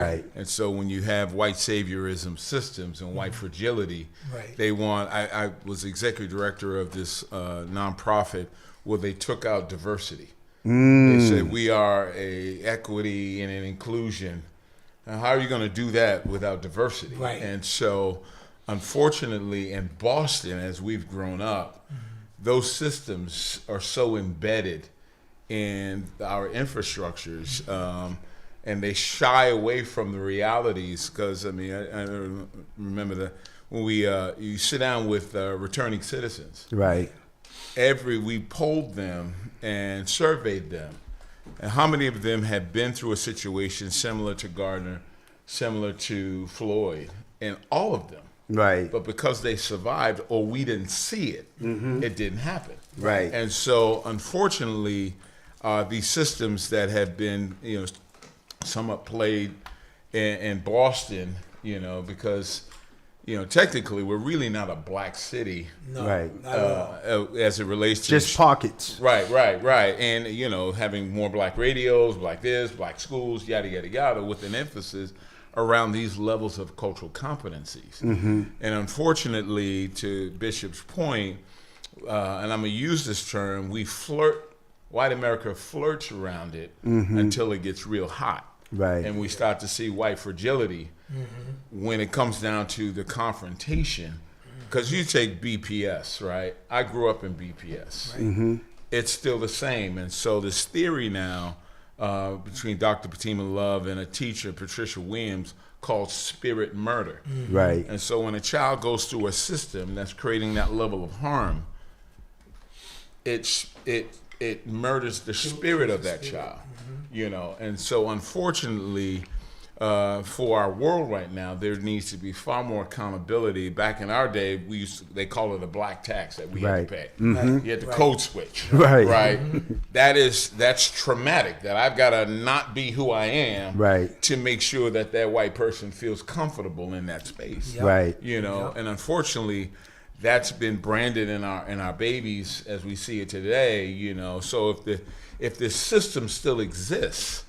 Right. And so when you have white saviorism systems and white fragility, Right. they want. I was executive director of this nonprofit where they took out diversity. They said we are a equity and an inclusion. Now, how are you going to do that without diversity? Right. And so, unfortunately, in Boston, as we've grown up, those systems are so embedded in our infrastructures, and they shy away from the realities. Because I mean, I remember that when you sit down with returning citizens, Right. we polled them and surveyed them, and how many of them had been through a situation similar to Gardner, similar to Floyd, and all of them. Right. But because they survived or we didn't see it, it didn't happen. Right. And so, unfortunately, these systems that have been, somewhat played in Boston, because, technically we're really not a black city. No, Right. not at all. As it relates to Just pockets. Right. And, having more black radios, black this, black schools, yada, yada, yada, with an emphasis around these levels of cultural competencies. And unfortunately, to Bishop's point, and I'm going to use this term, white America flirts around it until it gets real hot. Right. And we start to see white fragility when it comes down to the confrontation. Because you take BPS, right? I grew up in BPS. Right. It's still the same. And so this theory now between Dr. Fatima Love and a teacher, Patricia Williams, called spirit murder. Right. And so when a child goes through a system that's creating that level of harm, it murders the spirit of that child. And so unfortunately, for our world right now, there needs to be far more accountability. Back in our day, they call it a black tax that we had to pay. Right. You had to code switch. Right. Right. That's traumatic. That I've got to not be who I am. Right. To make sure that white person feels comfortable in that space. Yep. Right. And unfortunately, that's been branded in our babies as we see it today. So if the system still exists.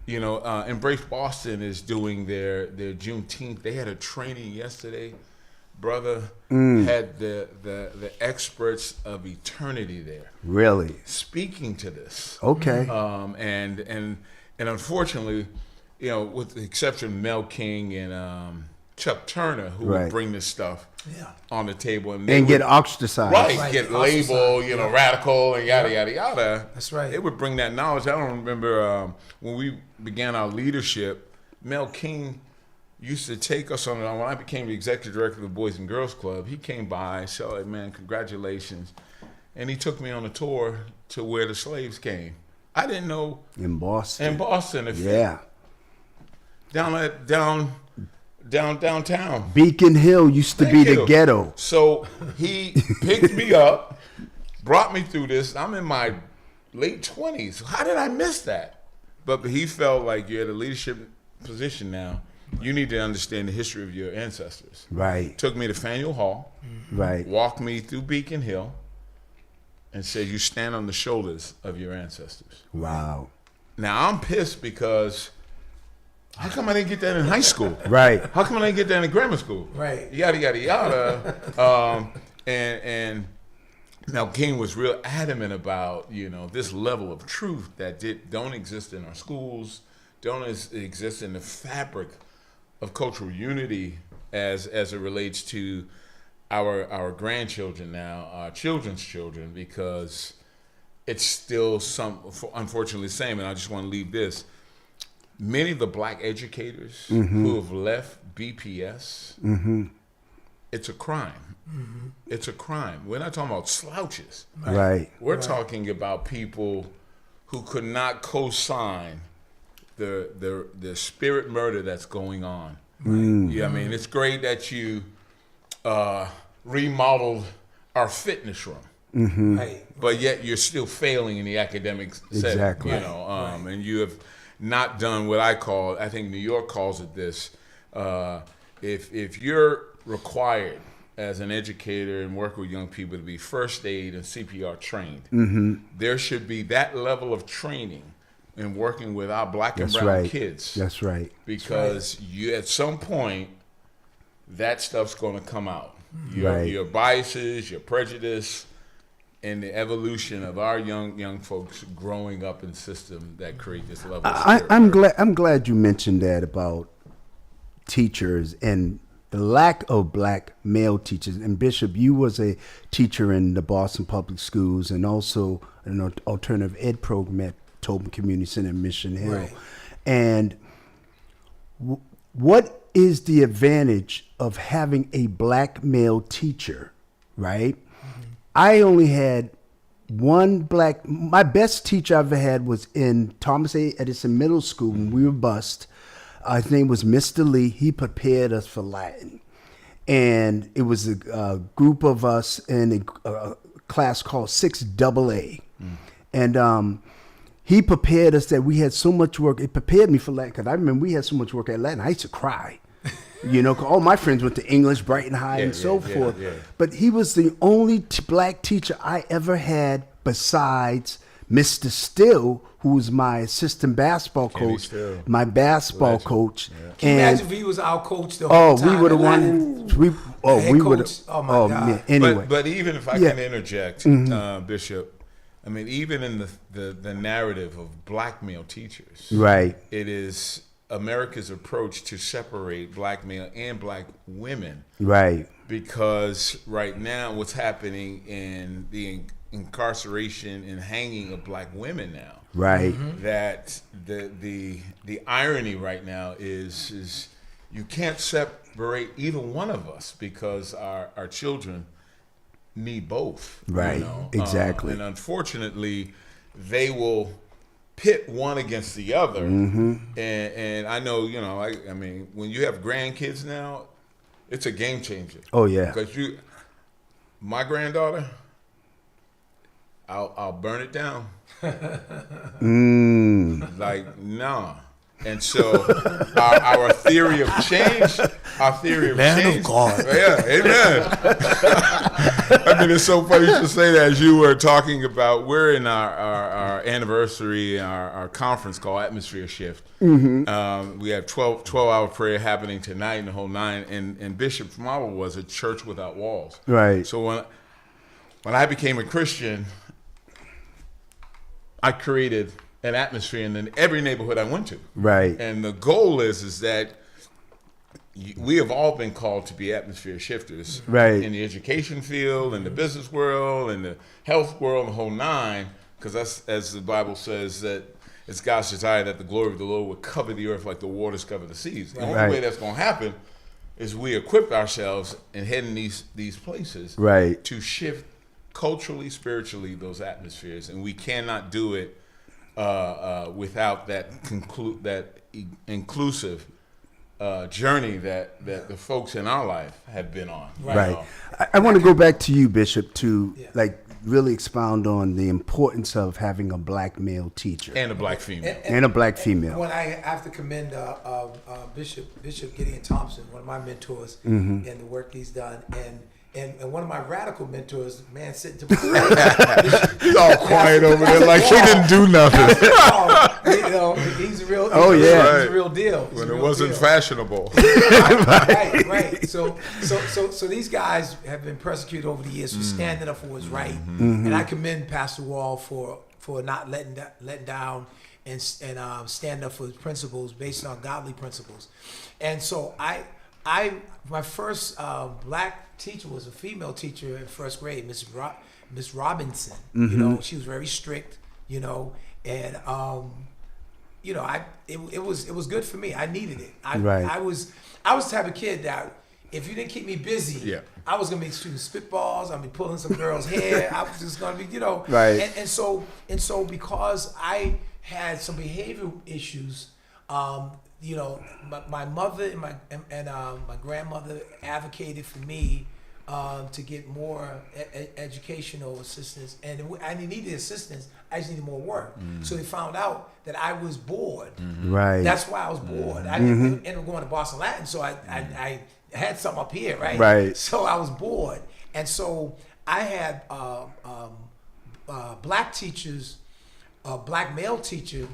Embrace Boston is doing their Juneteenth. They had a training yesterday, brother. Had the experts of eternity there. Really? Speaking to this. Okay. And unfortunately, with the exception of Mel King and Chuck Turner, who would bring this stuff on the table and get ostracized. Right, get labeled, radical and yada, yada, yada. That's right. They would bring that knowledge. I don't remember when we began our leadership, Mel King used to take us on, when I became the executive director of the Boys and Girls Club, he came by, said, "Hey, man, congratulations." And he took me on a tour to where the slaves came. I didn't know. In Boston. Yeah. Downtown. Beacon Hill used to be the ghetto. So he picked me up, brought me through this. I'm in my late 20s. How did I miss that? But he felt like you're at a leadership position now. You need to understand the history of your ancestors. Right. Took me to Faneuil Hall. Right. Walked me through Beacon Hill and said, you stand on the shoulders of your ancestors. Wow. Now I'm pissed because how come I didn't get that in high school? Right. How come I didn't get that in grammar school? Right. Yada, yada, yada. And Mel King was real adamant about, this level of truth that don't exist in our schools, don't exist in the fabric of cultural unity as it relates to our grandchildren now, our children's children, because it's still unfortunately the same. And I just want to leave this. Many of the black educators who have left BPS, it's a crime. It's a crime. We're not talking about slouches. Right. We're talking about people who could not co-sign the spirit murder that's going on. Yeah, I mean, it's great that you remodeled our fitness room. Right. But yet you're still failing in the academic setting. Exactly. And you have not done what I think New York calls it this. If you're required as an educator and work with young people to be first aid and CPR trained, there should be that level of training in working with our black and That's brown right. kids. That's right. Because you, at some point, that stuff's going to come out. Right. Your biases, your prejudice, and the evolution of our young folks growing up in systems that create this level of security. I'm glad you mentioned that about teachers and the lack of black male teachers. And Bishop, you was a teacher in the Boston Public Schools and also an alternative ed program at Tobin Community Center in Mission Hill. Right. And what is the advantage of having a black male teacher, right? I only had one my best teacher I ever had was in Thomas A. Edison Middle School when we were bused. His name was Mr. Lee. He prepared us for Latin. And it was a group of us in a class called 6AA. And he prepared us that we had so much work. It prepared me for Latin because I remember we had so much work at Latin. I used to cry. 'Cause all my friends went to English, Brighton High, and so forth. Yeah. But he was the only black teacher I ever had besides Mr. Still, who was my assistant basketball coach, my basketball coach. Yeah. Can you imagine if he was our coach the whole time? We would have won. We would have. Oh my God. Man. Anyway, but even if I can interject, Bishop, I mean, even in the narrative of black male teachers, right? It is America's approach to separate black male and black women, right? Because right now, what's happening in the incarceration and hanging of black women now, right? That the irony right now is you can't separate either one of us because our children need both, right? Exactly. And unfortunately, they will pit one against the other. And I know, I mean, when you have grandkids now, it's a game changer. Oh yeah. Because my granddaughter, I'll burn it down. Like, nah. And so our theory of change, Man of God. Yeah, amen. I mean, it's so funny to say that as you were talking about, we're in our anniversary, our conference called Atmosphere Shift. We have 12-hour prayer happening tonight in the whole nine, and Bishop's model was a church without walls. Right. So when I became a Christian, I created an atmosphere in every neighborhood I went to. Right. And the goal is that we have all been called to be atmosphere shifters. Right. In the education field, in the business world, in the health world, the whole nine. Because that's, as the Bible says, that it's God's desire that the glory of the Lord would cover the earth like the waters cover the seas. The only way that's going to happen is we equip ourselves and head in these places to shift culturally, spiritually, those atmospheres. And we cannot do it without that inclusive journey that the folks in our life have been on. Right. I want to go back to you, Bishop, to really expound on the importance of having a black male teacher and a black female and a black female. When I have to commend Bishop Gideon Thompson, one of my mentors, and the work he's done, and one of my radical mentors, man, sitting to my side. He's all quiet over there like he didn't do nothing. He's a real. He's a real deal. When it wasn't fashionable. right. So these guys have been persecuted over the years for standing up for what's right, and I commend Pastor Wall for not letting down and stand up for his principles based on godly principles, and so my first black teacher was a female teacher in first grade, Miss Robinson. She was very strict. And it was good for me. I needed it. I was the type of kid that if you didn't keep me busy, I was gonna be shooting spitballs. I'd be pulling some girl's hair. I was just gonna be, Right. And so because I had some behavioral issues. My mother and my grandmother advocated for me to get more educational assistance, and I didn't need the assistance. I just needed more work. So they found out that I was bored. Right. That's why I was bored. I ended up going to Boston Latin, so I had something up here, right? Right. So I was bored, and so I had black teachers, a black male teacher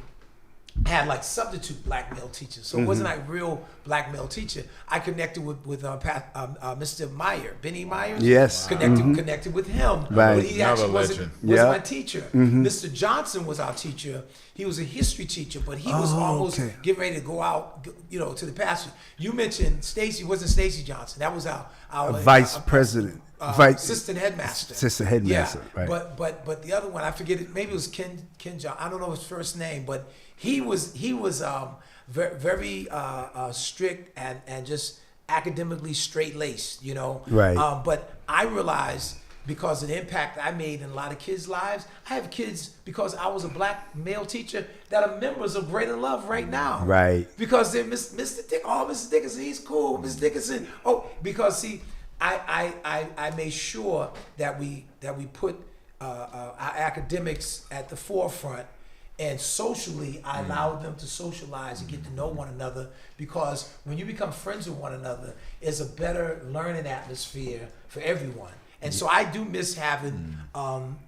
had like substitute black male teachers, so it wasn't like real black male teacher. I connected with Mr. Meyer, Benny Myers. Yes. Connected with him, Right. but he Another actually wasn't legend. Yeah. my teacher. Mr. Johnson was our teacher. He was a history teacher, but he was almost okay. getting ready to go out, to the pasture. You mentioned Stacy. Wasn't Stacy Johnson? That was our Vice president. Assistant headmaster. Assistant headmaster, Yeah. right. But the other one, I forget it. Maybe it was Ken John. I don't know his first name, but he was very strict and just academically straight laced. Right. But I realized, because of the impact I made in a lot of kids' lives, I have kids, because I was a black male teacher, that are members of Greater Love right now. Right. Because they're Mr. Dickinson, he's cool. Mr. Dickinson. Oh, because see, I made sure that we put our academics at the forefront, and socially I allowed them to socialize and get to know one another, because when you become friends with one another, it's a better learning atmosphere for everyone. And so I do miss having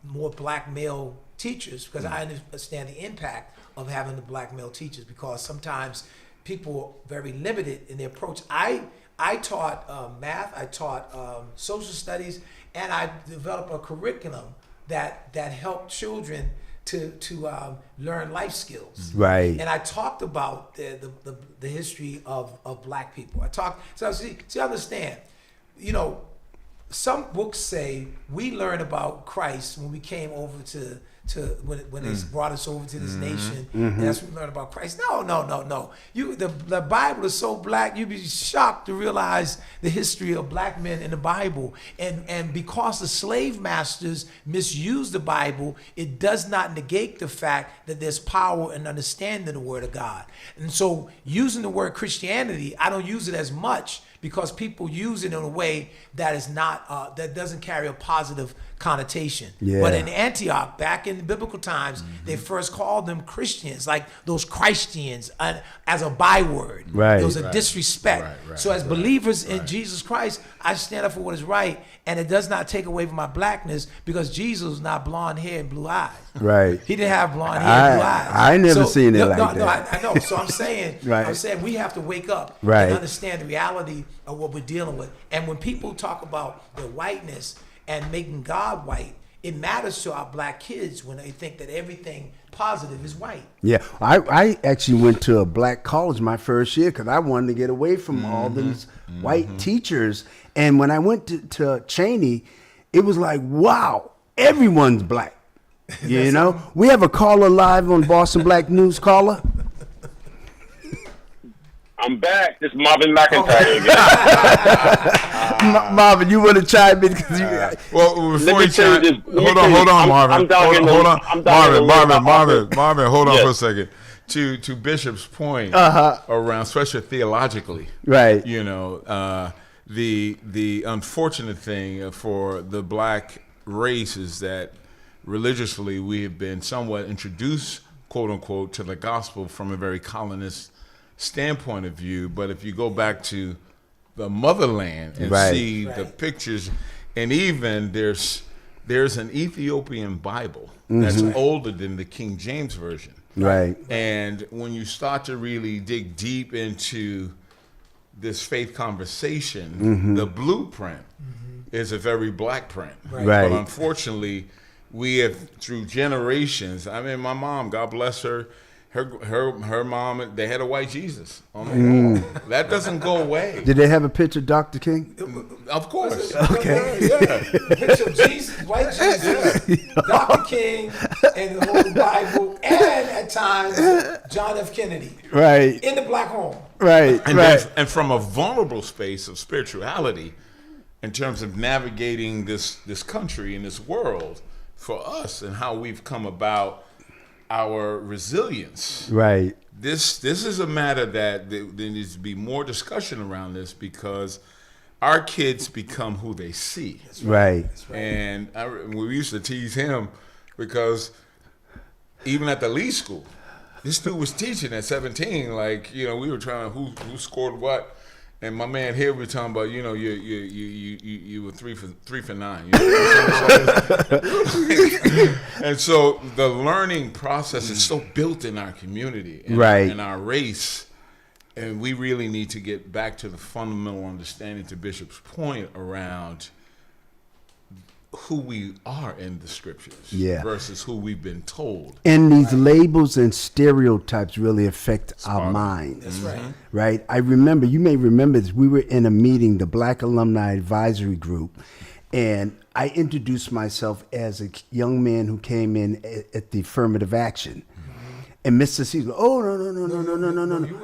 more black male teachers, because I understand the impact of having the black male teachers, because sometimes people are very limited in their approach. I taught math, I taught social studies, and I developed a curriculum that helped children to learn life skills. Right. And I talked about the history of black people. Understand, some books say we learned about Christ when we came over to when they brought us over to this nation, and that's when we learned about Christ. No. The Bible is so black, you'd be shocked to realize the history of black men in the Bible. And because the slave masters misused the Bible, it does not negate the fact that there's power in understanding the Word of God. And so using the word Christianity, I don't use it as much, because people use it in a way that is not that doesn't carry a positive connotation. Yeah. But in Antioch, back in the biblical times, they first called them Christians, like those Christians, as a byword. Right. It was a disrespect. Right, so as believers in Jesus Christ, I stand up for what is right, and it does not take away from my blackness, because Jesus was not blonde hair and blue eyes. Right. He didn't have blonde hair and blue eyes. I never seen it like that. No, I know. So I'm saying, Right. We have to wake up Right. and understand the reality of what we're dealing with. And when people talk about the whiteness and making God white, it matters to our black kids when they think that everything positive is white. Yeah, I actually went to a black college my first year, because I wanted to get away from all these white teachers. And when I went to Cheney, it was like, wow, everyone's black. You know, we have a caller live on Boston Black News. Caller. I'm back. This is Marvin McIntyre again. Marvin, you want to chime in? Because you. Well, before me you tell you chime, this. Let me hold tell on, you, Marvin. I'm down here Hold on, I'm down here to learn about Marvin, hold on Yes. for a second. To Bishop's point around, especially theologically, Right. The unfortunate thing for the black race is that religiously we have been somewhat introduced, quote unquote, to the gospel from a very colonist standpoint of view. But if you go back to the motherland and see the pictures, and even there's an Ethiopian Bible that's older than the King James Version. Right. And when you start to really dig deep into this faith conversation, the blueprint is a very black print. Right. But unfortunately, we have, through generations, I mean, my mom, God bless her, her mom, they had a white Jesus on the wall. That doesn't go away. Did they have a picture of Dr. King? Of course. Okay. Yeah. Picture of Jesus, white Jesus, Dr. King, and the Holy Bible, and at times John F. Kennedy Right. in the black home. Right. And, right. and from a vulnerable space of spirituality, in terms of navigating this country and this world for us, and how we've come about our resilience. Right. This is a matter that there needs to be more discussion around this, because our kids become who they see. Right. And we used to tease him, because even at the Lee School, this dude was teaching at 17. Like, we were trying who scored what. And my man here, we're talking about, you were 3 for 9. You know? And so the learning process is so built in our community, and right, in our race, and we really need to get back to the fundamental understanding, to Bishop's point, around who we are in the scriptures versus who we've been told. And these labels and stereotypes really affect our minds. That's right. Right? I remember, you may remember this, we were in a meeting, the Black Alumni Advisory Group, and I introduced myself as a young man who came in at the affirmative action. And Mr. C goes, oh,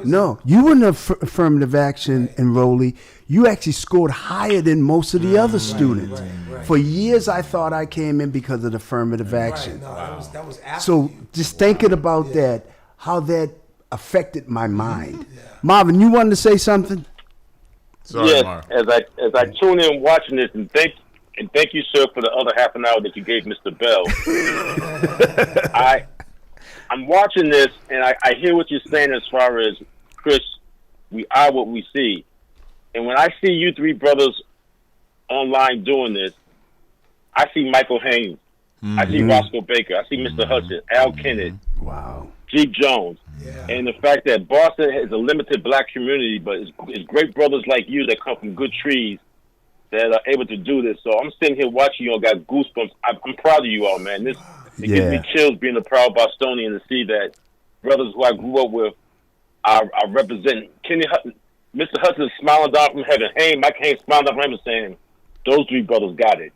no. You were in affirmative action enrollee. You actually scored higher than most of the other students. Right. For years, I thought I came in because of the affirmative action. No, that was after So you. just thinking about that, how that affected my mind. Marvin, you wanted to say something? Sorry, Yes, Mark. as I tune in watching this, and thank you, sir, for the other half an hour that you gave Mr. Bell. I'm watching this, and I hear what you're saying as far as, Chris, we are what we see. And when I see you three brothers online doing this, I see Michael Haynes. I see Roscoe Baker. I see Mr. Hudson, Al Kennett, Wow. Jeep Jones. And the fact that Boston has a limited black community, but it's great brothers like you that come from good trees that are able to do this. So I'm sitting here watching you all, got goosebumps. I'm proud of you all, man. It gives me chills being a proud Bostonian to see that brothers who I grew up with are representing. Kenny Hudson, Mr. Hudson smiling down from heaven. Hey, Mike Haynes smiling down from heaven saying, those three brothers got it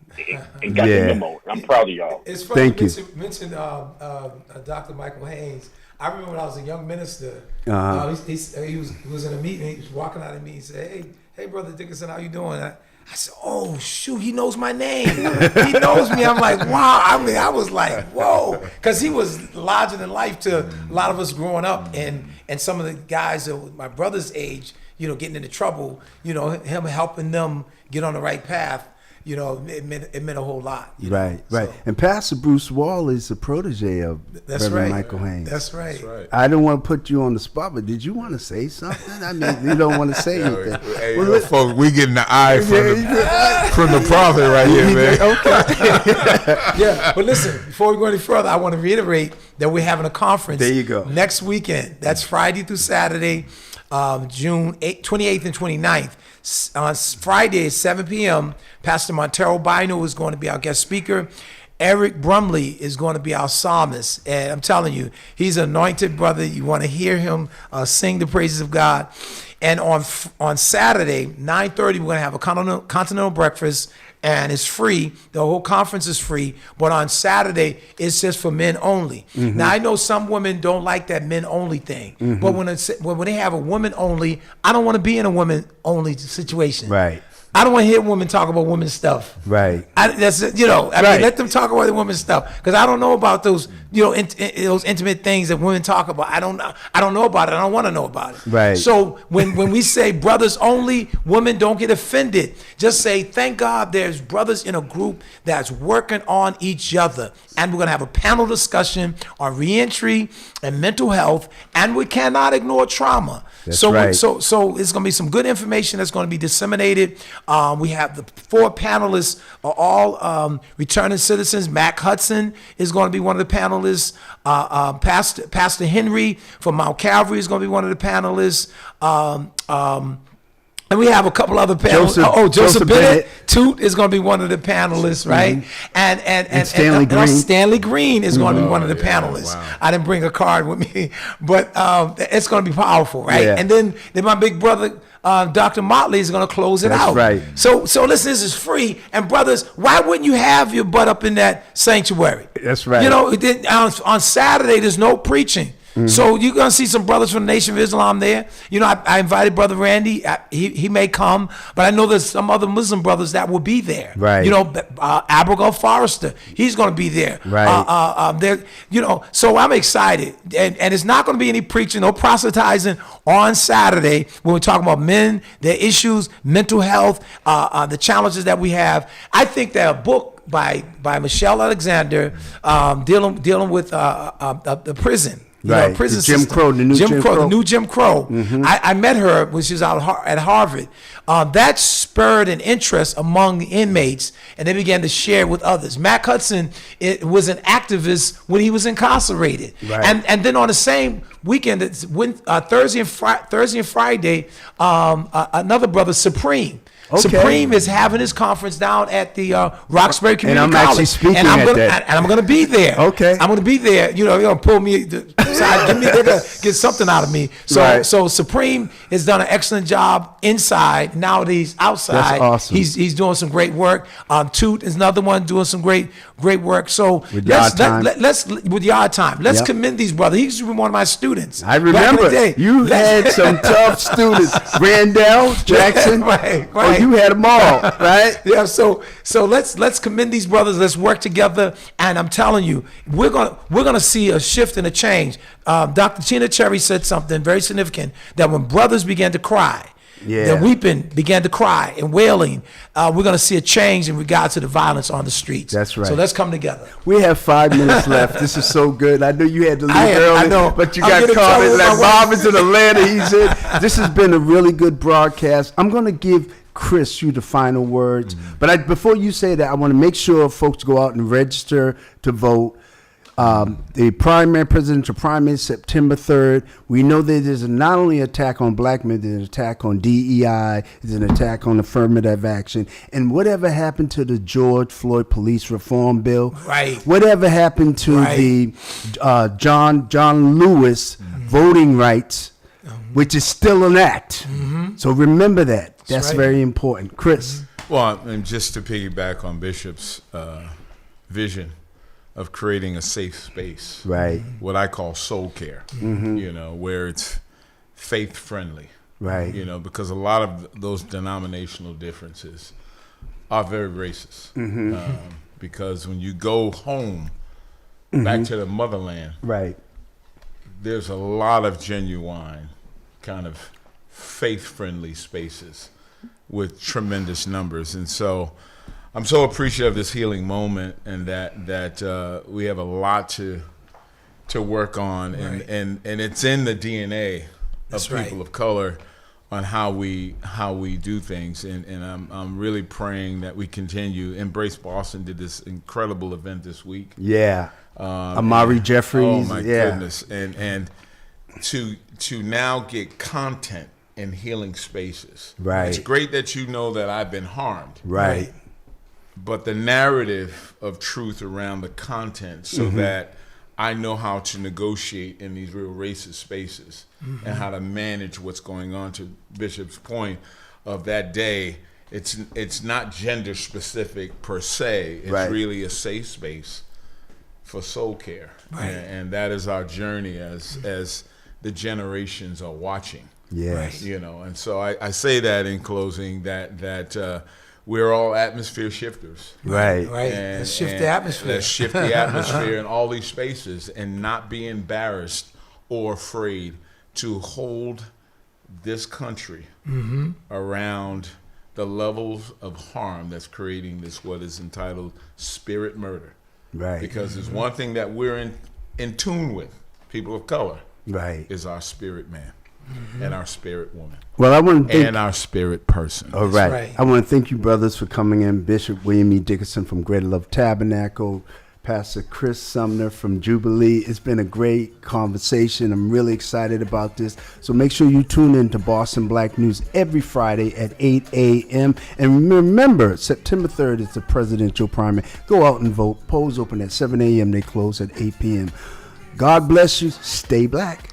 and got the memo. I'm proud of y'all. It's funny Thank you. mention Dr. Michael Haynes. I remember when I was a young minister, he was in a meeting, he was walking out of me, he said, hey, Brother Dickinson, how you doing? I said, oh, shoot, he knows my name. He knows me. I'm like, wow. I was like, whoa. Because he was larger than life to a lot of us growing up. And some of the guys of my brother's age, getting into trouble, him helping them get on the right path, it meant a whole lot. Right. So, And Pastor Bruce Wall is a protege of Reverend Michael Haynes. That's right. I don't want to put you on the spot, but did you want to say something? I mean, you don't want to say anything. Hey, folks, we getting the eye from the prophet right here, man. Okay. But listen, before we go any further, I want to reiterate that we're having a conference. There you go. Next weekend. That's Friday through Saturday, June 28th and 29th. On Friday at 7 p.m., Pastor Montero Bino is going to be our guest speaker. Eric Brumley is going to be our psalmist. And I'm telling you, he's an anointed brother. You want to hear him sing the praises of God. And on Saturday, 9:30, we're going to have a continental breakfast, and it's free. The whole conference is free. But on Saturday, it's just for men only. Mm-hmm. Now, I know some women don't like that men only thing. Mm-hmm. But when they have a woman only, I don't want to be in a woman only situation. Right. I don't want to hear women talk about women's stuff. Right. I mean, let them talk about the women's stuff, because I don't know about those, those intimate things that women talk about. I don't know about it. I don't want to know about it. Right. So when we say brothers only, women don't get offended. Just say, thank God there's brothers in a group that's working on each other, and we're gonna have a panel discussion on reentry and mental health, and we cannot ignore trauma. That's so right. So it's going to be some good information that's going to be disseminated. We have the 4 panelists are all returning citizens. Mac Hudson is going to be one of the panelists. Pastor Henry from Mount Calvary is going to be one of the panelists. And we have a couple other panelists. Joseph Bennett Toot is going to be one of the panelists, right? Mm-hmm. And Stanley Green. Stanley Green is going to be one of the panelists. Wow. I didn't bring a card with me, but it's going to be powerful, right? Yeah. And then my big brother, Dr. Motley, is going to close it out. That's right. So listen, this is free. And brothers, why wouldn't you have your butt up in that sanctuary? That's right. On Saturday, there's no preaching. Mm-hmm. So you're going to see some brothers from the Nation of Islam there. I invited Brother Randy. He may come, but I know there's some other Muslim brothers that will be there. Right. Abigail Forrester, he's going to be there. Right. So I'm excited. And it's not going to be any preaching, no proselytizing on Saturday when we're talking about men, their issues, mental health, the challenges that we have. I think that a book by Michelle Alexander dealing with the prison. Right. Prison The Jim system. Crow, the new Jim Crow. The new Jim Crow. I met her when she was out at Harvard. That spurred an interest among the inmates, and they began to share with others. Mac Hudson was an activist when he was incarcerated, Right. and then on the same weekend, Thursday and Friday, another brother, Supreme. Okay. Supreme is having his conference down at the Roxbury Community I'm College. actually speaking and I'm at gonna, that. And I'm going to be there. Okay. I'm going to be there. They're going to pull me aside. They're going to get something out of me. So, Right. so Supreme has done an excellent job inside. Now that he's outside, That's awesome. He's doing some great work. Toot is another one doing some great work. So With let's Yard Time. let's with Yard Time. Let's Yep. commend these brothers. He used to be one of my students. I back in the remember day. you had some tough students. Randall Jackson. Right. Oh, you had them all, right? Yeah, so let's commend these brothers. Let's work together, and I'm telling you, we're gonna see a shift and a change. Dr. Tina Cherry said something very significant, that when brothers began to cry, Yeah. the weeping began to cry and wailing, we're gonna see a change in regards to the violence on the streets. That's right. So let's come together. We have 5 minutes left. This is so good. I know you had to leave I early, know. but you I'm got getting caught trouble in with like my wife. Bob is in Atlanta. He's in. This has been a really good broadcast. I'm going to give Chris you the final words. But before you say that, I want to make sure folks go out and register to vote. The presidential primary is September 3rd. We know that there's not only an attack on black men, there's an attack on DEI, there's an attack on affirmative action. And whatever happened to the George Floyd police reform bill, Right. whatever happened to Right. the John Lewis voting rights, which is still an act. So remember that. That's right. very important. Chris. Well, and just to piggyback on Bishop's vision of creating a safe space, Right. what I call soul care, where it's faith friendly, Right. because a lot of those denominational differences are very racist. Because when you go home, back to the motherland, Right. there's a lot of genuine kind of faith-friendly spaces with tremendous numbers. And so I'm so appreciative of this healing moment, and that we have a lot to work on, Right. and it's in the DNA That's of right. people of color on how we do things, and I'm really praying that we continue. Embrace Boston did this incredible event this week. Yeah. Amari Jeffries. Oh my yeah. goodness! And to now get content in healing spaces. Right. It's great that you know that I've been harmed. Right. But the narrative of truth around the content, so that I know how to negotiate in these real racist spaces and how to manage what's going on. To Bishop's point of that day, it's not gender specific per se. It's Right. really a safe space for soul care, Right. and that is our journey as the generations are watching. Yes. And so I say that in closing, that we're all atmosphere shifters. Right. Right. And- Let's shift and the atmosphere. Let's shift the atmosphere in all these spaces, and not be embarrassed or afraid to hold this country around the levels of harm that's creating this, what is entitled spirit murder. Right. Because there's one thing that we're in tune with, people of color, Right. is our spirit man and our spirit woman Well, I want to thank. and our spirit person. All right. right. I want to thank you, brothers, for coming in. Bishop William E. Dickinson from Greater Love Tabernacle, Pastor Chris Sumner from Jubilee. It's been a great conversation. I'm really excited about this. So make sure you tune in to Boston Black News every Friday at 8 a.m. And remember, September 3rd is the presidential primary. Go out and vote. Polls open at 7 a.m. They close at 8 p.m. God bless you. Stay black.